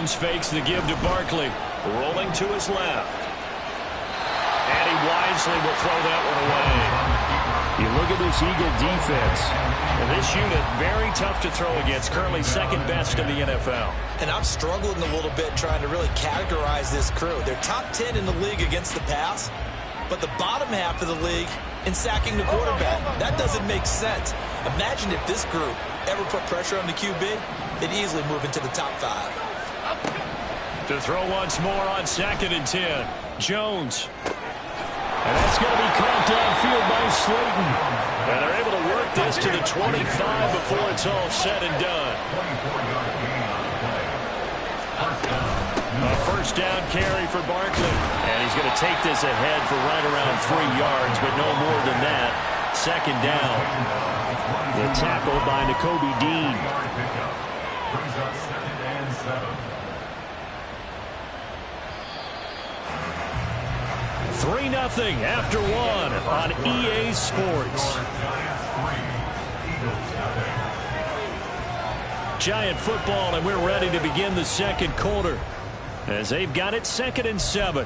Jones fakes the give to Barkley. Rolling to his left. And he wisely will throw that one away. You look at this Eagle defense. And this unit, very tough to throw against. Currently second best in the NFL. And I'm struggling a little bit trying to really categorize this crew. They're top 10 in the league against the pass, but the bottom half of the league in sacking the quarterback. That doesn't make sense. Imagine if this group ever put pressure on the QB, they'd easily move into the top 5. To throw once more on 2nd and 10. Jones. And that's going to be caught downfield by Slayton. And they're able to work this to the 25 before it's all said and done. A first down carry for Barkley. And he's going to take this ahead for right around 3 yards, but no more than that. 2nd down. The tackle by Nakobe Dean. 3-0 after 1 on EA Sports. Giant football, and we're ready to begin the second quarter as they've got it 2nd and 7.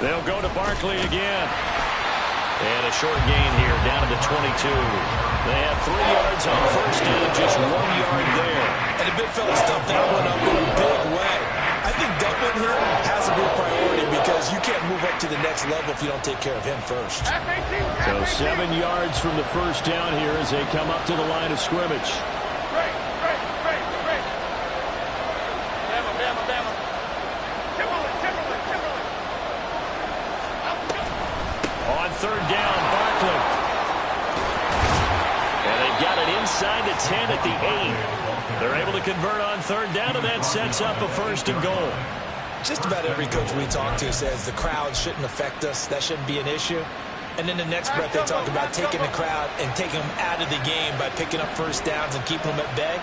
They'll go to Barkley again. And a short gain here down to the 22. They have 3 yards on first down, just 1 yard there. And the big fella stuffed that one up in a big way. I think doubling him has to be a priority because you can't move up to the next level if you don't take care of him first. So 7 yards from the first down here as they come up to the line of scrimmage. On 3rd down, Barkley. And they've got it inside the 10 at the 8. They're able to convert on 3rd down, and that sets up a 1st and goal. Just about every coach we talk to says the crowd shouldn't affect us. That shouldn't be an issue. And then the next breath they talk about taking the crowd and taking them out of the game by picking up first downs and keeping them at bay.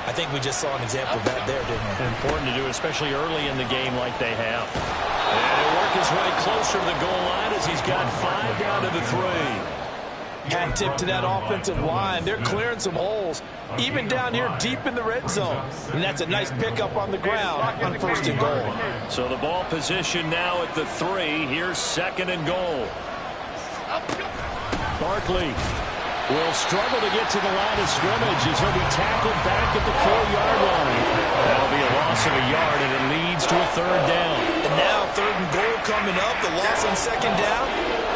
I think we just saw an example of that there, didn't we? Important to do, especially early in the game like they have. And he'll work his way closer to the goal line as he's got 5 down to the 3. Hat tip to that offensive line. They're clearing some holes, even down here deep in the red zone. And that's a nice pickup on the ground on 1st and goal. So the ball position now at the 3. Here's 2nd and goal. Barkley will struggle to get to the line of scrimmage as he'll be tackled back at the 4-yard line. That'll be a loss of a yard, and it leads to a 3rd down. And now 3rd and goal coming up, the loss on 2nd down.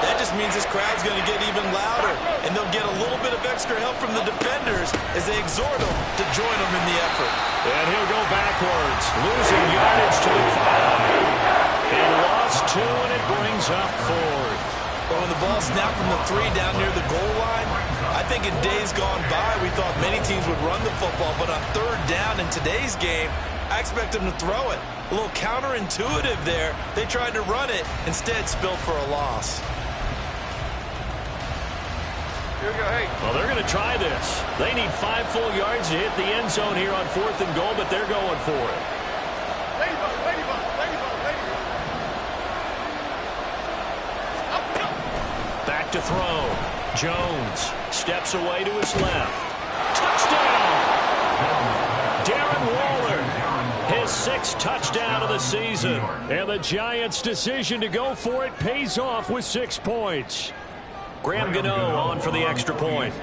That just means this crowd's going to get even louder, and they'll get a little bit of extra help from the defenders as they exhort them to join them in the effort. And he'll go backwards, losing yardage to the 5. He lost 2, and it brings up 4th. But when the ball snapped from the 3 down near the goal line, I think in days gone by, we thought many teams would run the football, but on 3rd down in today's game, I expect them to throw it. A little counterintuitive there. They tried to run it, instead spilled for a loss. Here we go, hey. Well, they're going to try this. They need 5 full yards to hit the end zone here on 4th and goal, but they're going for it. Ladybug, ladybug, ladybug, ladybug. Back to throw. Jones steps away to his left. Touchdown! Darren Waller, his 6th touchdown of the season. And the Giants' decision to go for it pays off with 6 points. Graham Gano on for the extra point.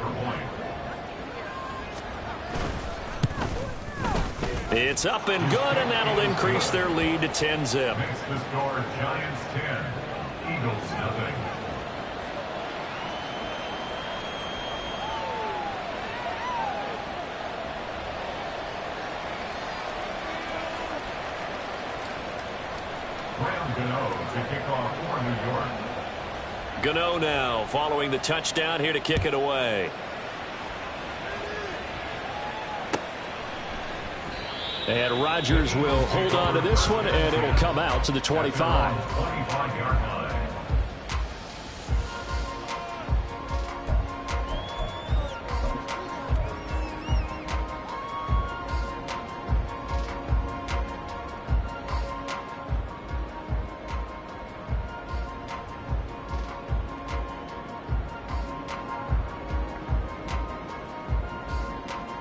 It's up and good, and that'll increase their lead to 10-zip. Makes the score Giants 10, Eagles nothing. Graham Gano to kick off for New York. Gano now following the touchdown here to kick it away. And Rodgers will hold on to this one, and it'll come out to the 25. 25-yard line.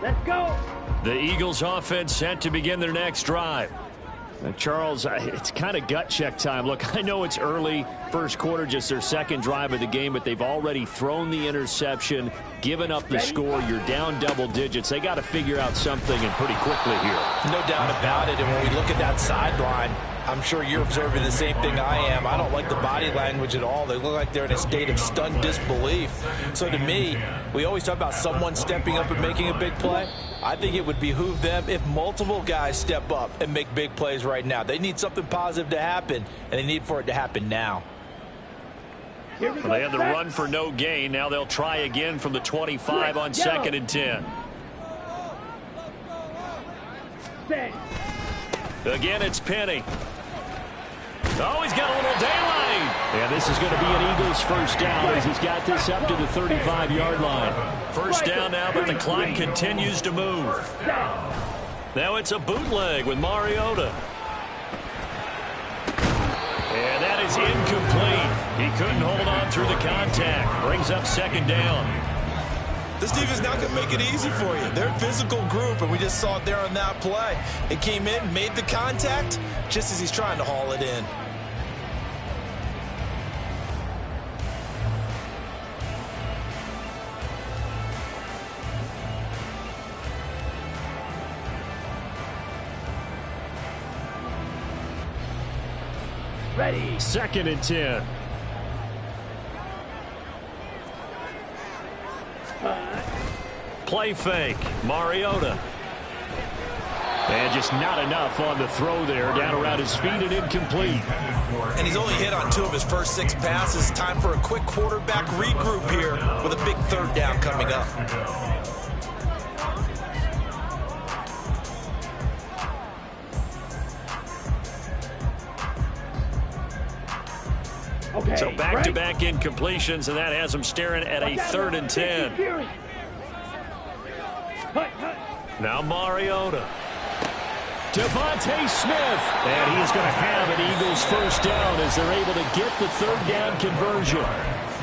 Let's go. The Eagles offense set to begin their next drive. Now, Charles, it's kind of gut check time. Look, I know it's early, first quarter, just their second drive of the game, but they've already thrown the interception, given up the score. You're down double digits. They got to figure out something, and pretty quickly here. No doubt about it. And when we look at that sideline, I'm sure you're observing the same thing I am. I don't like the body language at all. They look like they're in a state of stunned disbelief. So to me, we always talk about someone stepping up and making a big play. I think it would behoove them if multiple guys step up and make big plays right now. They need something positive to happen, and they need for it to happen now. Well, they had the run for no gain. Now they'll try again from the 25 on 2nd and 10. Again, it's Penny. Oh, he's got a little daylight. And this is going to be an Eagles first down as he's got this up to the 35-yard line. First down now, but the clock continues to move. Now it's a bootleg with Mariota. And that is incomplete. He couldn't hold on through the contact. Brings up 2nd down. This defense not going to make it easy for you. They're a physical group, and we just saw it there on that play. It came in, made the contact, just as he's trying to haul it in. Ready. 2nd and 10. Play fake. Mariota. And just not enough on the throw there. Down around his feet and incomplete. And he's only hit on 2 of his first 6 passes. Time for a quick quarterback regroup here with a big 3rd down coming up. Okay. So back-to-back incompletions, and that has him staring at a 3rd and 10. Now Mariota. Devontae Smith. And he is going to have an Eagles first down as they're able to get the 3rd down conversion.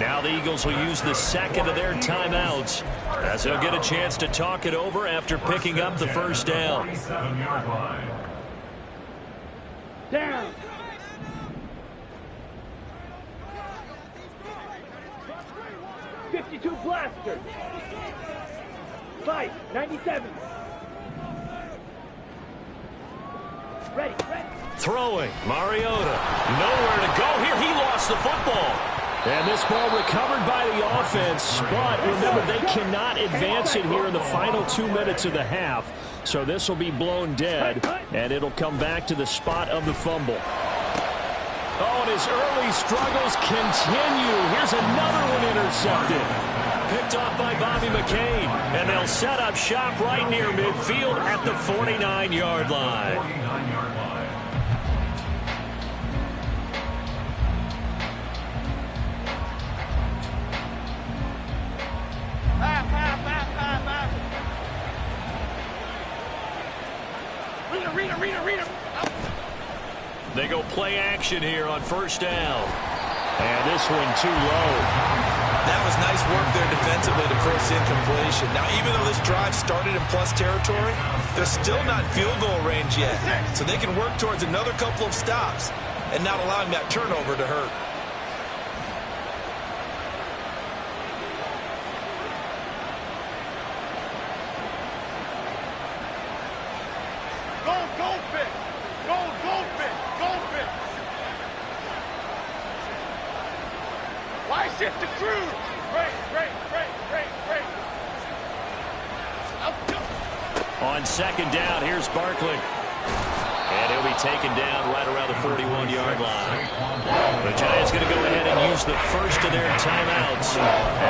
Now the Eagles will use the 2nd of their timeouts as they'll get a chance to talk it over after picking up the first down. Down. .52 blaster. 5.97. Ready. Throwing. Mariota. Nowhere to go here. He lost the football. And this ball recovered by the offense. But remember, they cannot advance it here in the final 2 minutes of the half. So this will be blown dead. And it'll come back to the spot of the fumble. Oh, and his early struggles continue. Here's another one intercepted. Picked off by Bobby McCain. And they'll set up shop right near midfield at the 49-yard line. Read him. They go play action here on first down. And this one too low. That was nice work there defensively to force incompletion. Now, even though this drive started in plus territory, they're still not in field goal range yet. So they can work towards another couple of stops and not allowing that turnover to hurt. Why shift to cruise? Great. On second down, here's Barkley. And he'll be taken down right around the 41-yard line. The Giants going to go ahead and use the first of their timeouts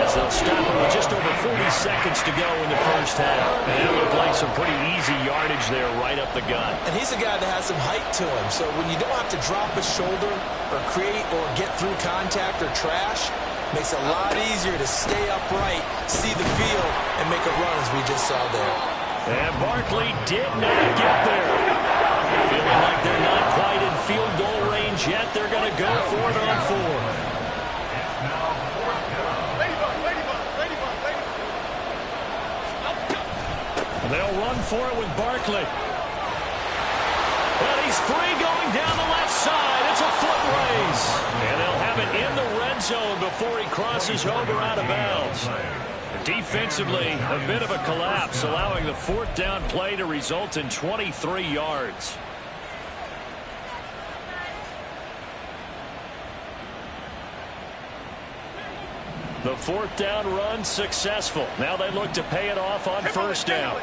as they'll stop it with just over 40 seconds to go in the first half. And that looked like some pretty easy yardage there right up the gut. And he's a guy that has some height to him, so when you don't have to drop a shoulder or create or get through contact or trash, makes it a lot easier to stay upright, see the field, and make a run as we just saw there. And Barkley did not get there. Feeling like they're not quite in field goal range yet, they're going to go for it on fourth. And they'll run for it with Barkley. And he's free going down the left side. It's a foot race. And they'll have it in the red zone before he crosses over out of bounds. Defensively, a bit of a collapse, allowing the fourth down play to result in 23 yards. The fourth down run successful. Now they look to pay it off on first down.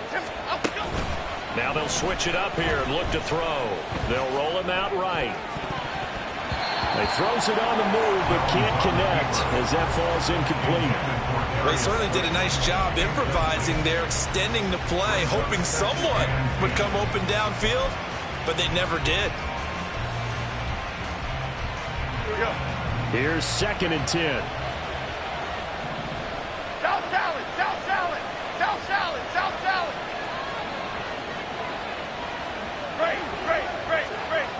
Now they'll switch it up here and look to throw. They'll roll him out right. He throws it on the move but can't connect as that falls incomplete. They certainly did a nice job improvising there, extending the play, hoping someone would come open downfield, but they never did. Here's 2nd and 10. South salad, south salad, south salad, south salad. Great, great, great, great.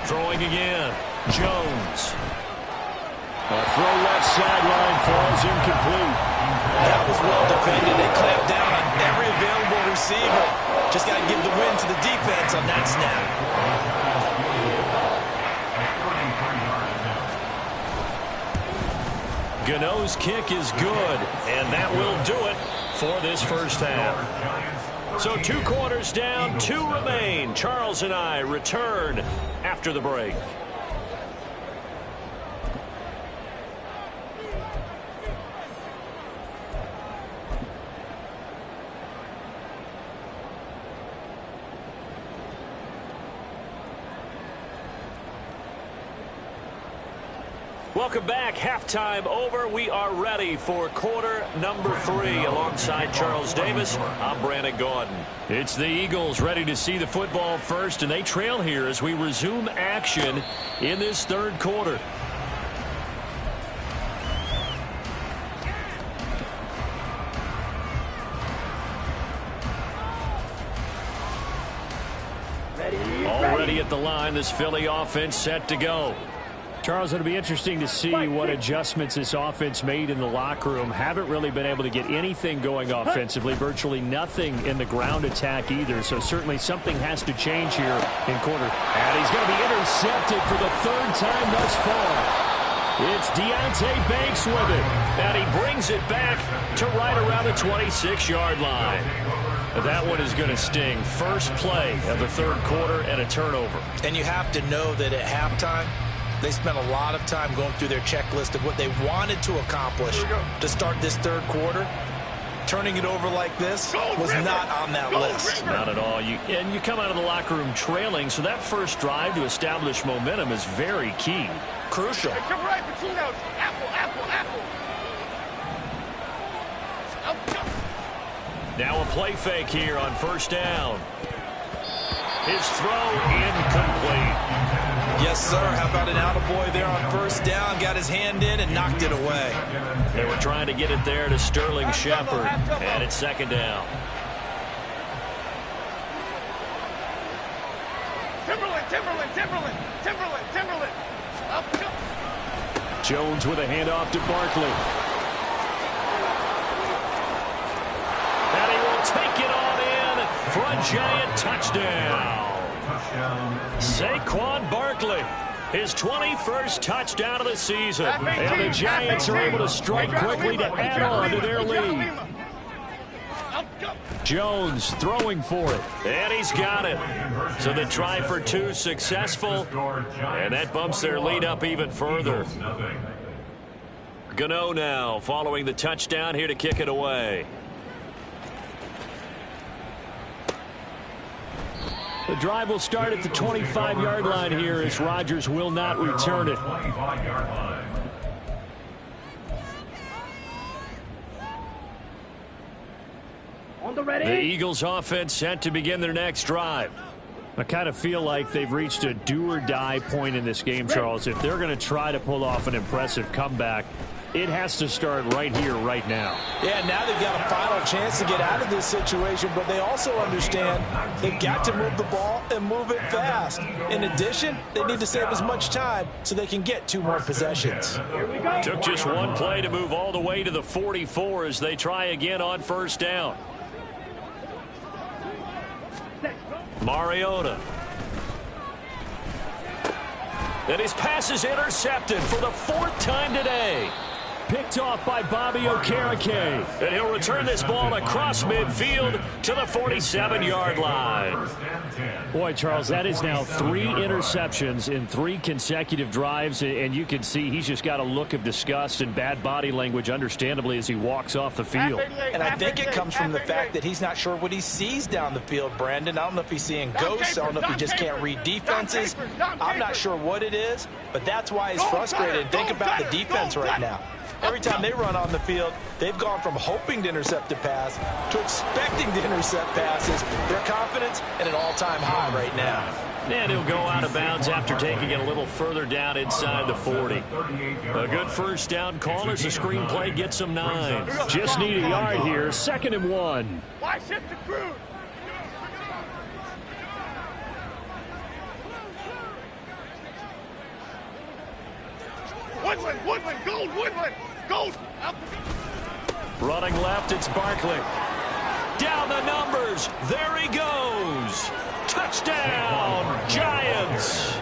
Throwing again. Jones. A throw left sideline falls incomplete. That was well defended. They clamped down on every available receiver. Just got to give the win to the defense on that snap. Gano's kick is good, and that will do it for this first half. So 2 quarters down, 2 remain. Charles and I return after the break. Welcome back. Halftime over. We are ready for quarter number 3. Alongside Charles Davis, I'm Brandon Gaudin. It's the Eagles ready to see the football first, and they trail here as we resume action in this third quarter. Already at the line, this Philly offense set to go. Charles, it'll be interesting to see what adjustments this offense made in the locker room. Haven't really been able to get anything going offensively, virtually nothing in the ground attack either. So certainly something has to change here in quarter. And he's going to be intercepted for the 3rd time thus far. It's Deonte Banks with it. And he brings it back to right around the 26-yard line. That one is going to sting. First play of the third quarter and a turnover. And you have to know that at halftime, they spent a lot of time going through their checklist of what they wanted to accomplish to start this third quarter. Turning it over like this was not on that list. Not at all. You come out of the locker room trailing, so that first drive to establish momentum is very key. Crucial. Come right between those. Apple, apple, apple. Now a play fake here on first down. His throw incomplete. Yes, sir. How about an attaboy there on first down? Got his hand in and knocked it away. They were trying to get it there to Sterling Shepard, and it's 2nd down. Timberland, Timberland, Timberland, Timberland, Timberland. Up, up. Jones with a handoff to Barkley. And he will take it on in for a giant touchdown. Saquon Barkley, his 21st touchdown of the season. And the Giants are able to strike quickly to add on to their lead. Jones throwing for it, and he's got it. So the try for 2 successful, and that bumps their lead up even further. Gano now following the touchdown here to kick it away. The drive will start at the 25-yard line here as Rodgers will not return it. The Eagles offense set to begin their next drive. I kind of feel like they've reached a do-or-die point in this game, Charles. If they're going to try to pull off an impressive comeback, it has to start right here, right now. Yeah, now they've got a final chance to get out of this situation, but they also understand they've got to move the ball and move it fast. In addition, they need to save as much time so they can get 2 more possessions. Took just one play to move all the way to the 44 as they try again on first down. Mariota. And his pass is intercepted for the 4th time today. Picked off by Bobby Okereke. And he'll return this ball across midfield to the 47-yard line. Boy, Charles, that is now 3 interceptions in 3 consecutive drives. And you can see he's just got a look of disgust and bad body language, understandably, as he walks off the field. And I think it comes from the fact that he's not sure what he sees down the field, Brandon. I don't know if he's seeing ghosts. I don't know if he just can't read defenses. I'm not sure what it is, but that's why he's frustrated. Think about the defense right now. Every time they run on the field, they've gone from hoping to intercept a pass to expecting to intercept passes. Their confidence at an all-time high right now. And he'll go out of bounds after taking it a little further down inside the 40. A good first down call as the screenplay gets him 9. Just need a yard here. 2nd and 1. Why shift the crew? Woodland, gold, Woodland, gold. Up. Running left, it's Barkley. Down the numbers. There he goes. Touchdown, Giants.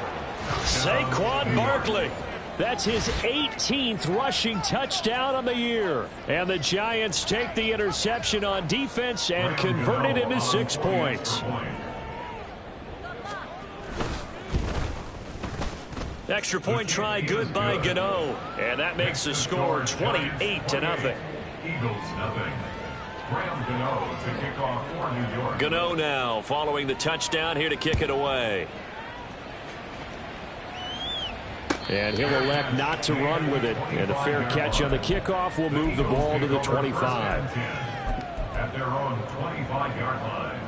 Saquon Barkley. That's his 18th rushing touchdown on the year. And the Giants take the interception on defense and convert it into 6 points. Extra point try good by Gano. And that makes the score 28-0. Eagles nothing. Graham Gano to kick off for New York. Gano now following the touchdown here to kick it away. And he'll elect not to run with it. And a fair catch on the kickoff will move the ball to the 25. At their own 25-yard line.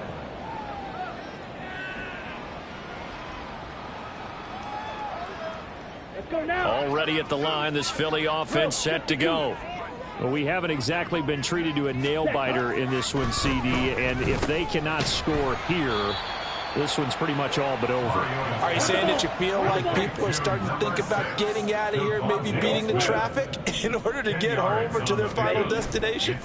Already at the line, this Philly offense set to go. Well, we haven't exactly been treated to a nail-biter in this one, CD, and if they cannot score here, this one's pretty much all but over. Are you saying that you feel like people are starting to think about getting out of here, maybe beating the traffic in order to get home or to their final destination?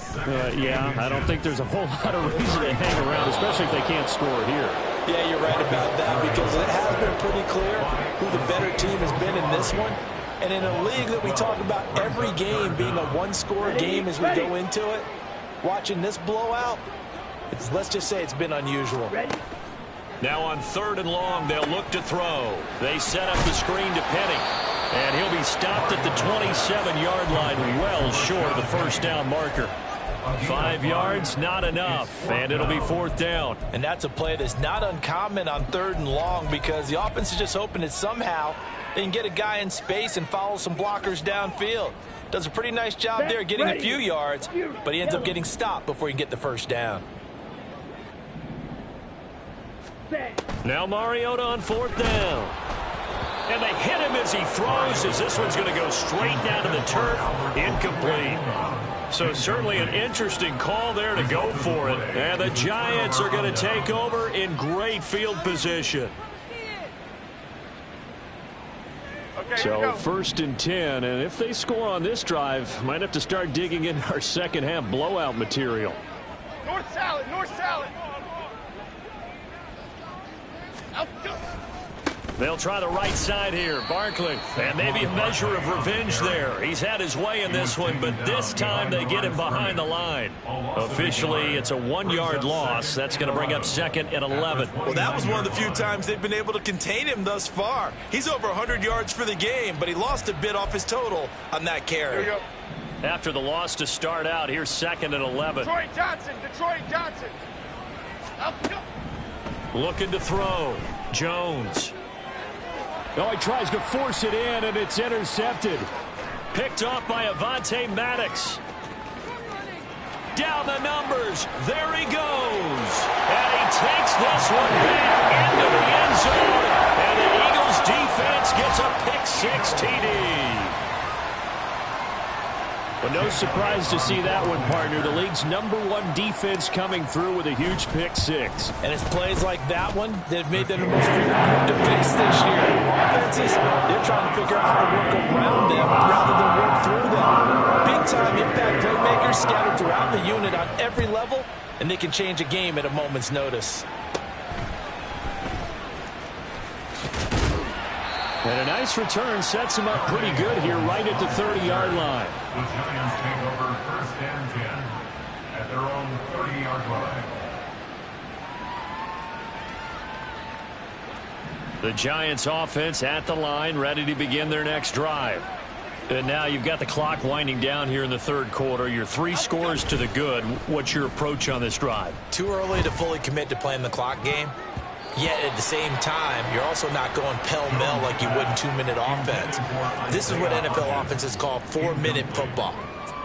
Yeah, I don't think there's a whole lot of reason to hang around, especially if they can't score here. Yeah, you're right about that because it has been pretty clear who the better team has been in this one. And in a league that we talk about every game being a one-score game as we go into it, watching this blowout, let's just say it's been unusual. Now on 3rd and long, they'll look to throw. They set up the screen to Penny. And he'll be stopped at the 27-yard line, well short of the first down marker. 5 yards, not enough, and it'll be 4th down. And that's a play that's not uncommon on 3rd and long because the offense is just hoping that somehow they can get a guy in space and follow some blockers downfield. Does a pretty nice job there getting a few yards, but he ends up getting stopped before he can get the first down. Now Mariota on 4th down. And they hit him as he throws, as this one's going to go straight down to the turf. Incomplete. So certainly an interesting call there to go for it. And the Giants are going to take over in great field position. Okay, So 1st and 10, and if they score on this drive, might have to start digging in our second half blowout material. North salad, north salad. Up, go. They'll try the right side here. Barkley. And maybe a measure of revenge there. He's had his way in this one, but this time they get him behind the line. Officially, it's a 1-yard loss. That's going to bring up 2nd and 11. Well, that was one of the few times they've been able to contain him thus far. He's over 100 yards for the game, but he lost a bit off his total on that carry. Here we go. After the loss to start out, here's 2nd and 11. Detroit Johnson, Detroit Johnson. Up, go. Looking to throw. Jones. Oh, he tries to force it in, and it's intercepted. Picked off by Avonte Maddox. Down the numbers. There he goes. And he takes this one back into the end zone. And the Eagles defense gets a pick-6 TD. But no surprise to see that one, partner. The league's #1 defense coming through with a huge pick-6. And it's plays like that one that have made them the most frequent to face this year. Offenses, they're trying to figure out how to work around them rather than work through them. Big-time impact playmakers scattered throughout the unit on every level, and they can change a game at a moment's notice. And a nice return sets him up pretty good here right at the 30-yard line. The Giants take over 1st and 10 at their own 30-yard line. The Giants offense at the line, ready to begin their next drive. And now you've got the clock winding down here in the 3rd quarter. Your 3 scores to the good. What's your approach on this drive? Too early to fully commit to playing the clock game. Yet at the same time, you're also not going pell-mell like you would in 2-minute offense. This is what NFL offenses call 4-minute football.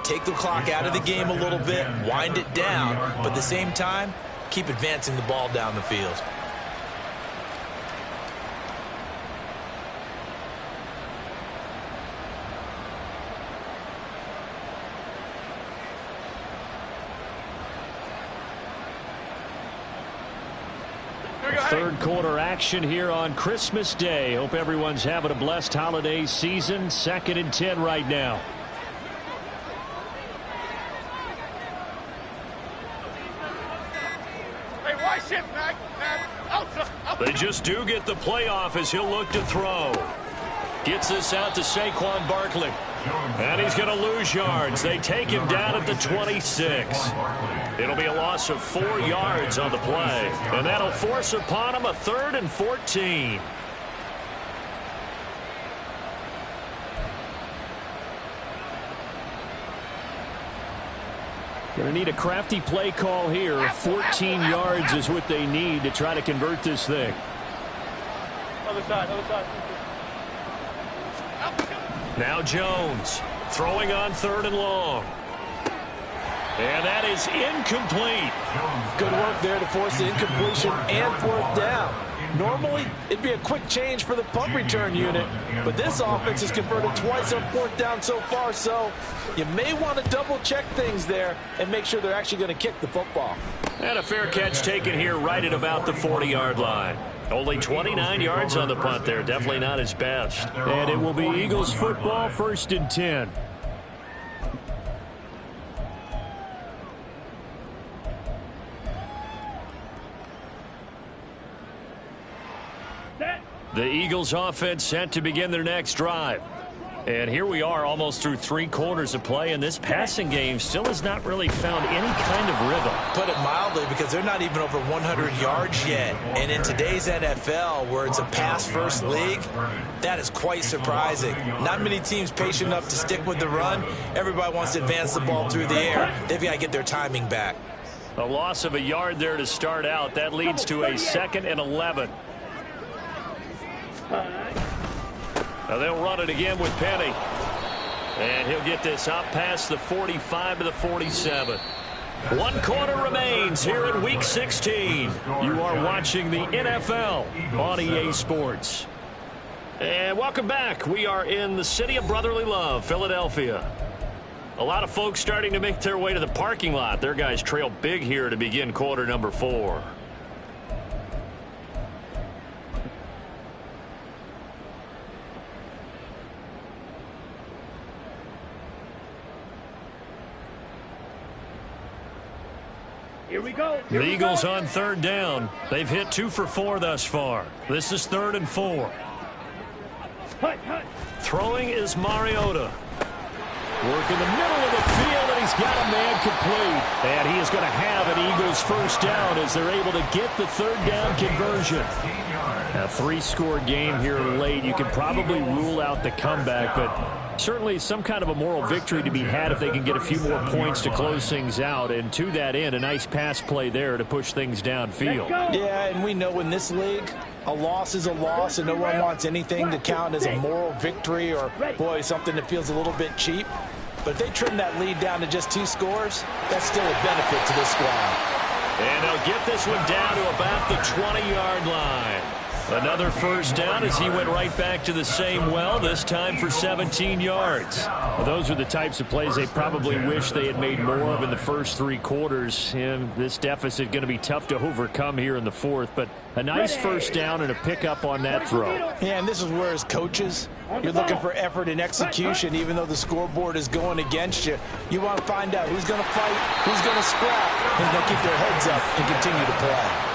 Take the clock out of the game a little bit, wind it down, but at the same time, keep advancing the ball down the field. Third quarter action here on Christmas Day. Hope everyone's having a blessed holiday season. 2nd and 10 right now. Hey, why shift, Mac? They just do get the playoff as he'll look to throw. Gets this out to Saquon Barkley. And he's going to lose yards. They take him down at the 26. It'll be a loss of 4 yards on the play. And that'll force upon him a 3rd and 14. Going to need a crafty play call here. 14 yards is what they need to try to convert this thing. Other side, other side. Now Jones throwing on 3rd and long. And that is incomplete. Good work there to force the incompletion and 4th down. Normally, it'd be a quick change for the punt return unit, but this offense has converted twice on 4th down so far, so you may want to double-check things there and make sure they're actually going to kick the football. And a fair catch taken here right at about the 40-yard line. Only 29 yards on the punt there. Definitely not his best. And it will be Eagles football, 1st and 10. The Eagles offense set to begin their next drive. And here we are almost through 3 quarters of play, and this passing game still has not really found any kind of rhythm. Put it mildly, because they're not even over 100 yards yet. And in today's NFL, where it's a pass-first league, that is quite surprising. Not many teams patient enough to stick with the run. Everybody wants to advance the ball through the air. They've got to get their timing back. A loss of a yard there to start out. That leads to a 2nd and 11. Now they'll run it again with Penny. And he'll get this up past the 45 to the 47. 1 quarter remains here in Week 16. You are watching the NFL on EA Sports. And welcome back. We are in the city of brotherly love, Philadelphia. A lot of folks starting to make their way to the parking lot. Their guys trail big here to begin quarter number 4. Here we go. The Eagles on 3rd down. They've hit 2 for 4 thus far. This is 3rd and 4. Throwing is Mariota. Work in the middle of the field, and he's got a man complete. And he is going to have an Eagles first down as they're able to get the third down conversion. A three-score game here late. You can probably rule out the comeback, but certainly some kind of a moral victory to be had if they can get a few more points to close things out. And to that end, a nice pass play there to push things downfield. Yeah, and we know in this league, a loss is a loss, and no one wants anything to count as a moral victory or, boy, something that feels a little bit cheap. But if they trim that lead down to just 2 scores, that's still a benefit to this squad. And they'll get this one down to about the 20-yard line. Another first down as he went right back to the same well, this time for 17 yards. Well, those are the types of plays they probably wish they had made more of in the first 3 quarters. And this deficit going to be tough to overcome here in the fourth, but a nice first down and a pickup on that throw. Yeah, and this is where as coaches, you're looking for effort and execution, even though the scoreboard is going against you. You want to find out who's going to fight, who's going to scrap, and they'll keep their heads up and continue to play.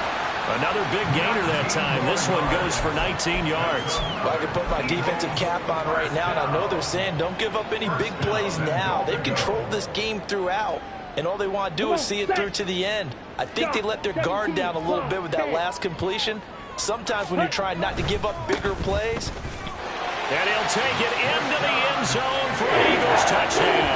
Another big gainer that time. This one goes for 19 yards. Well, I can put my defensive cap on right now, and I know they're saying don't give up any big plays now. They've controlled this game throughout, and all they want to do is see it through to the end. I think they let their guard down a little bit with that last completion. Sometimes when you're trying not to give up bigger plays. And he'll take it into the end zone for an Eagles touchdown.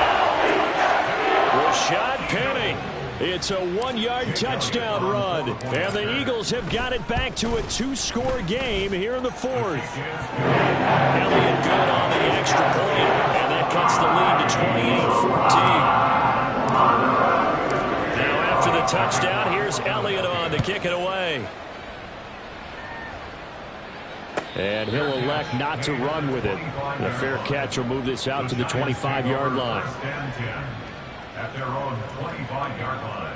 Rashad Penny. It's a 1-yard touchdown run. And the Eagles have got it back to a 2-score game here in the fourth. Elliott good on the extra point. And that cuts the lead to 28-14. Now after the touchdown, here's Elliott on to kick it away. And he'll elect not to run with it. The fair catch will move this out to the 25-yard line. At their own 25-yard line.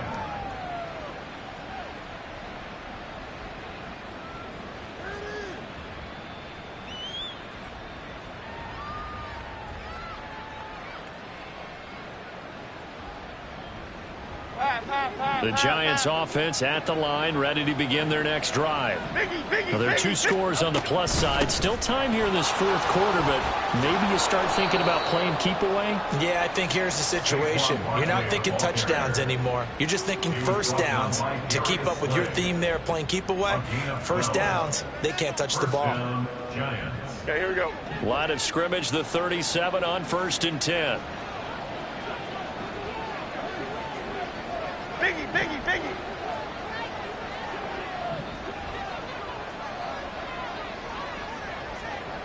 The Giants offense at the line, ready to begin their next drive. Well, there are 2 scores on the plus side. Still time here in this fourth quarter, but maybe you start thinking about playing keep away? Yeah, I think here's the situation. You're not thinking touchdowns anymore. You're just thinking first downs. To keep up with your theme there, playing keep away, first downs, they can't touch the ball. Okay, here we go. Line of scrimmage, the 37 on 1st and 10. Biggie, Biggie, Biggie.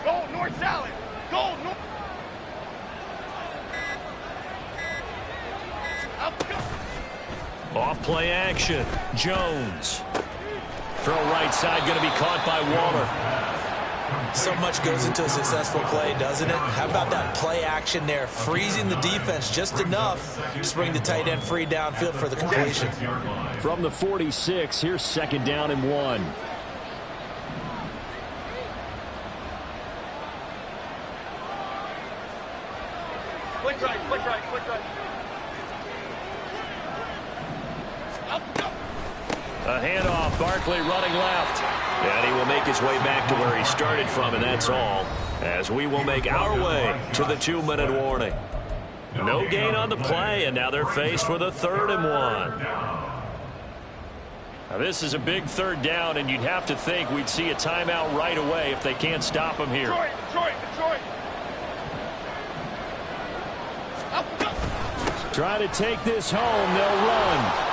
Go north salad. Go north. Up, go. Off play action. Jones. Throw right side going to be caught by Waller. So much goes into a successful play, doesn't it? How about that play action there? Freezing the defense just enough to bring the tight end free downfield for the completion. From the 46, here's 2nd down and 1. Click right, click right, click right. Up, go. A handoff, Barkley running left. And he will make his way back to where he started from, and that's all. As we will make our way to the 2-minute warning. No gain on the play, and now they're faced with a 3rd and 1. Now this is a big 3rd down, and you'd have to think we'd see a timeout right away if they can't stop him here. Detroit, Detroit, Detroit. Up, go. Trying to take this home, they'll run.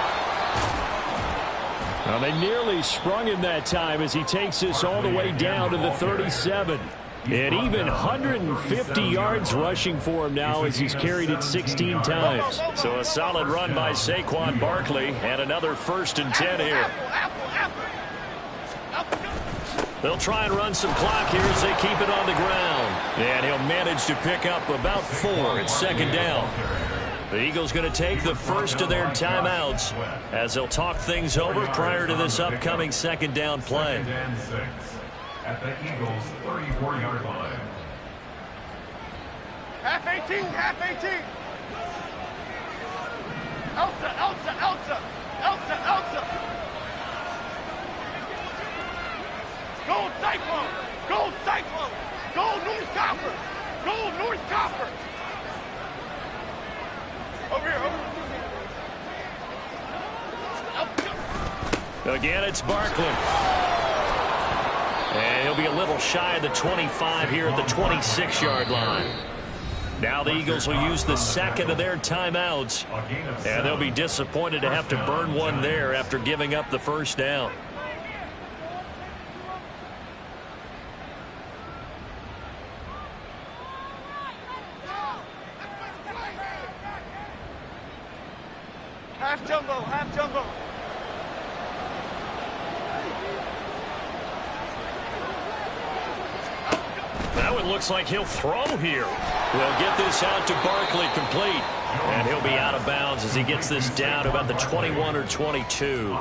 Well, they nearly sprung him that time as he takes this all the way down to the 37. And even 150 yards rushing for him now as he's carried it 16 times. So a solid run by Saquon Barkley and another 1st and 10 here. They'll try and run some clock here as they keep it on the ground. And he'll manage to pick up about 4 at 2nd down. The Eagles going to take the first of their timeouts as they'll talk things over prior to this upcoming 2nd down play. 2nd and 6 at the Eagles' 34-yard line. Half 18, half 18. Elsa, Elsa, Elsa, Elsa, Elsa. Go Cyclone, go Cyclone, go North Copper, go North Copper. Again, it's Barkley. And he'll be a little shy of the 25 here at the 26-yard line. Now the Eagles will use the second of their timeouts. And they'll be disappointed to have to burn one there after giving up the first down. Half jumbo, half jumbo. Now it looks like he'll throw here. They'll get this out to Barkley, complete. And he'll be out of bounds as he gets this down to about the 21 or 22.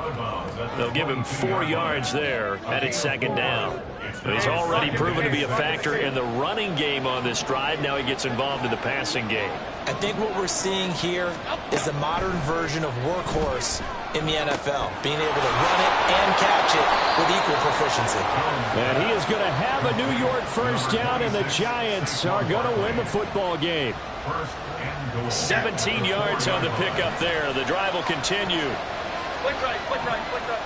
They'll give him 4 yards there, and it's second down. He's already proven to be a factor in the running game on this drive. Now he gets involved in the passing game. I think what we're seeing here is the modern version of workhorse in the NFL, being able to run it and catch it with equal proficiency. And he is going to have a New York first down, and the Giants are going to win the football game. 17 yards on the pickup there. The drive will continue. Quick right, quick right, quick right.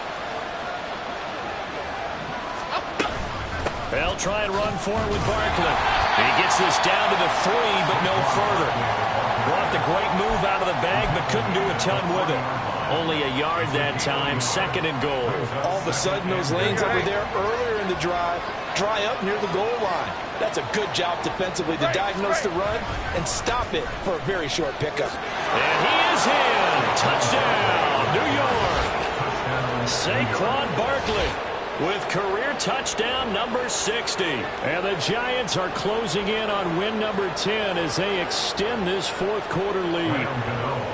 They'll try and run for it with Barkley. He gets this down to the 3, but no further. Brought the great move out of the bag, but couldn't do a ton with it. Only a yard that time, second and goal. All of a sudden, those lanes over there earlier in the drive dry up near the goal line. That's a good job defensively to diagnose the run and stop it for a very short pickup. And he is in. Touchdown, New York. Saquon Barkley with career touchdown number 60. And the Giants are closing in on win number 10 as they extend this fourth quarter lead.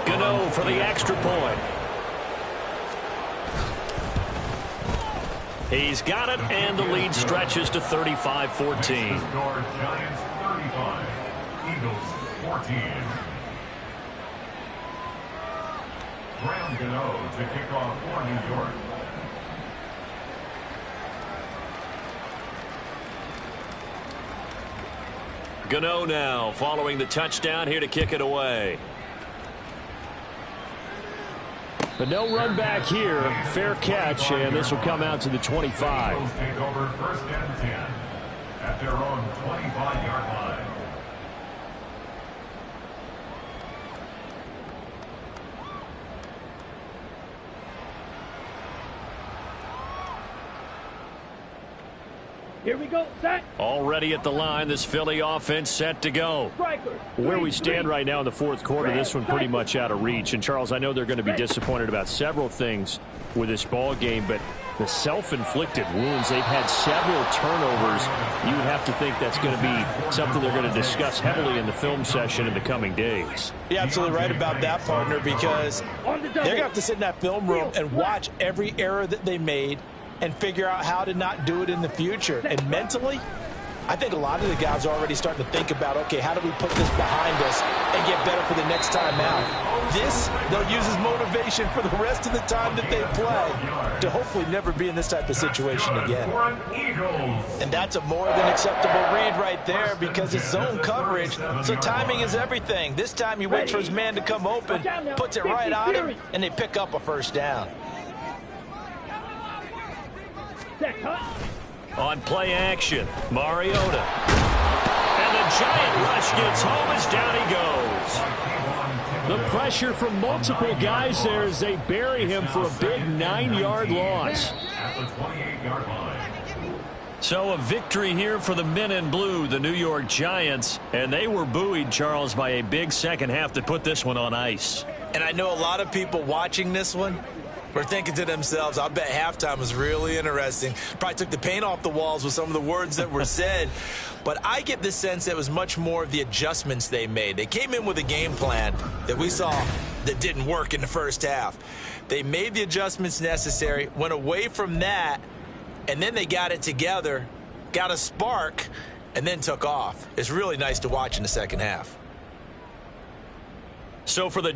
Gano for the extra point. He's got it, and the lead stretches to 35-14. Giants 35, Eagles 14. Graham Gano to kick off for New York. Gano now following the touchdown here to kick it away. But no run back here. Fair catch, and this will come out to the 25. Eagles take over first and 10 at their own 25-yard line. Here we go, set. Already at the line, this Philly offense set to go. Where we stand right now in the fourth quarter, this one pretty much out of reach. And, Charles, I know they're going to be disappointed about several things with this ball game, but the self-inflicted wounds, they've had several turnovers. You would have to think that's going to be something they're going to discuss heavily in the film session in the coming days. You're absolutely right about that, partner, because they're going to have to sit in that film room and watch every error that they made and figure out how to not do it in the future. And mentally, I think a lot of the guys are already starting to think about, okay, how do we put this behind us and get better for the next time out? This, they'll use as motivation for the rest of the time that they play to hopefully never be in this type of situation again. And that's a more than acceptable read right there because it's zone coverage, so timing is everything. This time he waits for his man to come open, puts it right on him, and they pick up a first down. On play action, Mariota. And the giant rush gets home as down he goes. The pressure from multiple guys there as they bury him for a big 9-yard loss. At the 28-yard line. So a victory here for the men in blue, the New York Giants. And they were buoyed, Charles, by a big second half that put this one on ice. And I know a lot of people watching this one were thinking to themselves, I bet halftime was really interesting. Probably took the paint off the walls with some of the words that were said. But I get the sense that it was much more of the adjustments they made. They came in with a game plan that we saw that didn't work in the first half. They made the adjustments necessary, went away from that, and then they got it together, got a spark, and then took off. It's really nice to watch in the second half. So for the